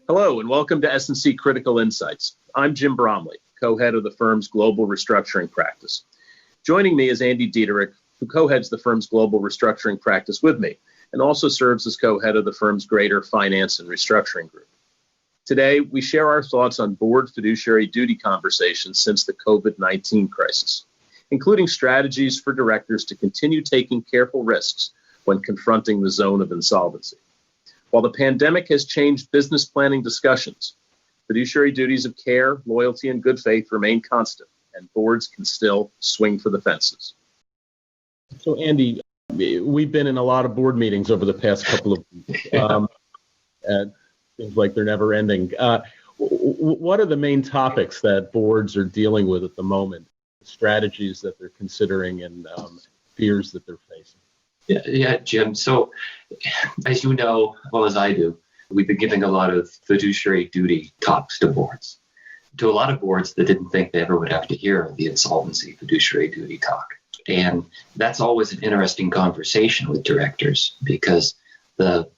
Hello, and welcome to S&C Critical Insights. I'm Jim Bromley, co-head of the firm's Global Restructuring practice. Joining me is Andy Dietderich, who co-heads the firm's Global Restructuring practice with me, and also serves as co-head of the firm's Greater Finance and Restructuring Group. Today, we share our thoughts on board fiduciary duty conversations since the COVID-19 crisis, including strategies for directors to continue taking careful risks when confronting the zone of insolvency. While the pandemic has changed business planning discussions, fiduciary duties of care, loyalty, and good faith remain constant, and boards can still swing for the fences. So, Andy, we've been in a lot of board meetings over the past couple of weeks. And seems like they're never ending. What are the main topics that boards are dealing with at the moment, strategies that they're considering, and fears that they're facing? Yeah, Jim. So, as you know, well as I do, we've been giving a lot of fiduciary duty talks to boards. To a lot of boards that didn't think they ever would have to hear the insolvency fiduciary duty talk. And that's always an interesting conversation with directors, because the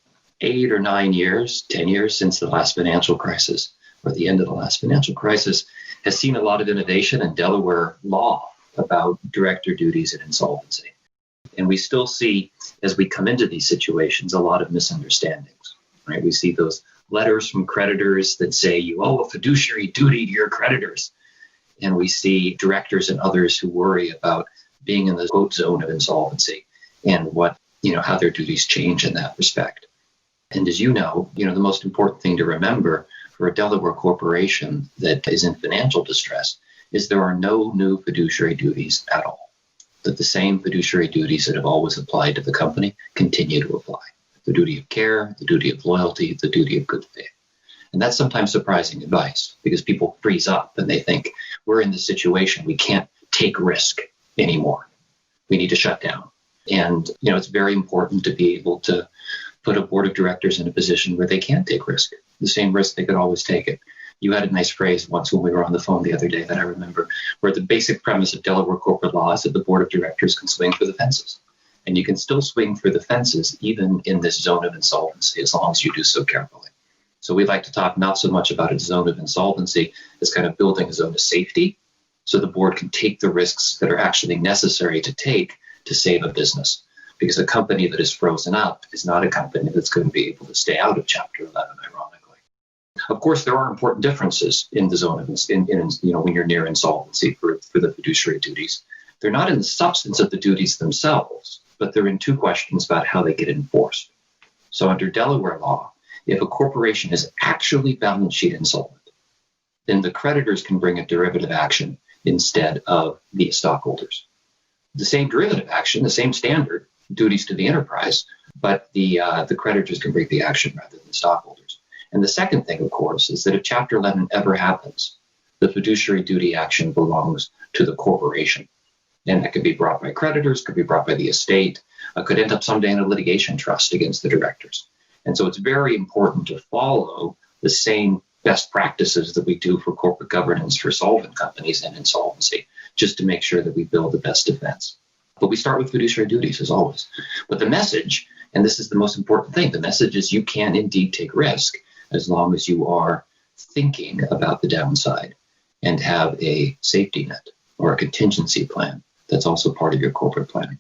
8 or 9 years, 10 years since the last financial crisis, or the end of the last financial crisis, has seen a lot of innovation in Delaware law about director duties and insolvency. And we still see, as we come into these situations, a lot of misunderstandings, right? We see those letters from creditors that say you owe a fiduciary duty to your creditors. And we see directors and others who worry about being in the quote zone of insolvency and how their duties change in that respect. And as you know, the most important thing to remember for a Delaware corporation that is in financial distress is there are no new fiduciary duties at all. That the same fiduciary duties that have always applied to the company continue to apply. The duty of care, the duty of loyalty, the duty of good faith. And that's sometimes surprising advice, because people freeze up and they think, we're in this situation, we can't take risk anymore. We need to shut down. And, it's very important to be able to put a board of directors in a position where they can take risk, the same risk they could always take it. You had a nice phrase once when we were on the phone the other day that I remember, where the basic premise of Delaware corporate law is that the board of directors can swing for the fences. And you can still swing for the fences even in this zone of insolvency, as long as you do so carefully. So we like to talk not so much about a zone of insolvency as kind of building a zone of safety, so the board can take the risks that are actually necessary to take to save a business. Because a company that is frozen up is not a company that's going to be able to stay out of Chapter 11, ironically. Of course, there are important differences in the zone of when you're near insolvency for the fiduciary duties. They're not in the substance of the duties themselves, but they're in two questions about how they get enforced. So under Delaware law, if a corporation is actually balance sheet insolvent, then the creditors can bring a derivative action instead of the stockholders. The same derivative action, the same standard, duties to the enterprise, but the creditors can bring the action rather than the stockholders. And the second thing, of course, is that if Chapter 11 ever happens, the fiduciary duty action belongs to the corporation. And that could be brought by creditors, could be brought by the estate, could end up someday in a litigation trust against the directors. And so it's very important to follow the same best practices that we do for corporate governance for solvent companies and insolvency, just to make sure that we build the best defense. But we start with fiduciary duties, as always. But the message, and this is the most important thing, the message is you can indeed take risk as long as you are thinking about the downside and have a safety net or a contingency plan that's also part of your corporate planning.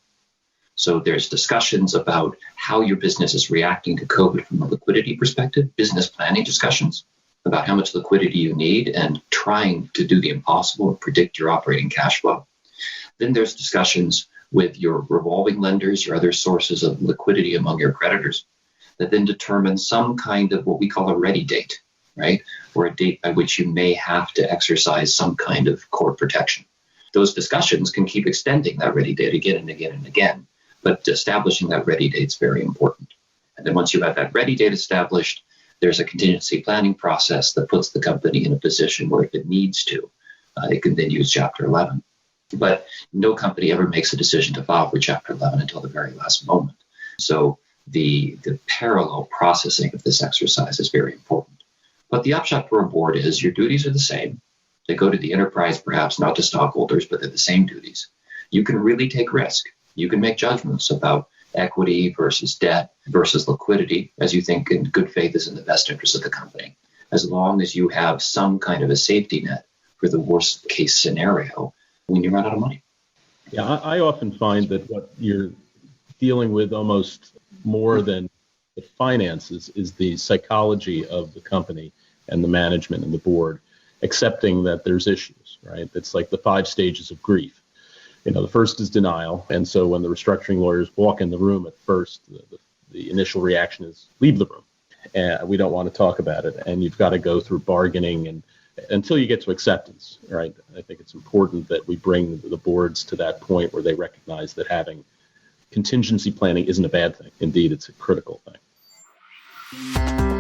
So there's discussions about how your business is reacting to COVID from a liquidity perspective, business planning discussions about how much liquidity you need and trying to do the impossible and predict your operating cash flow. Then there's discussions with your revolving lenders, your other sources of liquidity among your creditors, that then determine some kind of what we call a ready date, right? Or a date by which you may have to exercise some kind of court protection. Those discussions can keep extending that ready date again and again and again, but establishing that ready date is very important. And then once you have that ready date established, there's a contingency planning process that puts the company in a position where if it needs to, it can then use Chapter 11. But no company ever makes a decision to file for Chapter 11 until the very last moment. So the parallel processing of this exercise is very important. But the upshot for a board is your duties are the same. They go to the enterprise, perhaps not to stockholders, but they're the same duties. You can really take risk. You can make judgments about equity versus debt versus liquidity, as you think in good faith is in the best interest of the company, as long as you have some kind of a safety net for the worst case scenario when you run out of money. Yeah, I often find that what you're dealing with almost more than the finances is the psychology of the company and the management and the board, accepting that there's issues, right? It's like the 5 stages of grief. The first is denial. And so when the restructuring lawyers walk in the room at first, the initial reaction is leave the room. And we don't want to talk about it. And you've got to go through bargaining and until you get to acceptance, right? I think it's important that we bring the boards to that point where they recognize that having contingency planning isn't a bad thing. Indeed, it's a critical thing.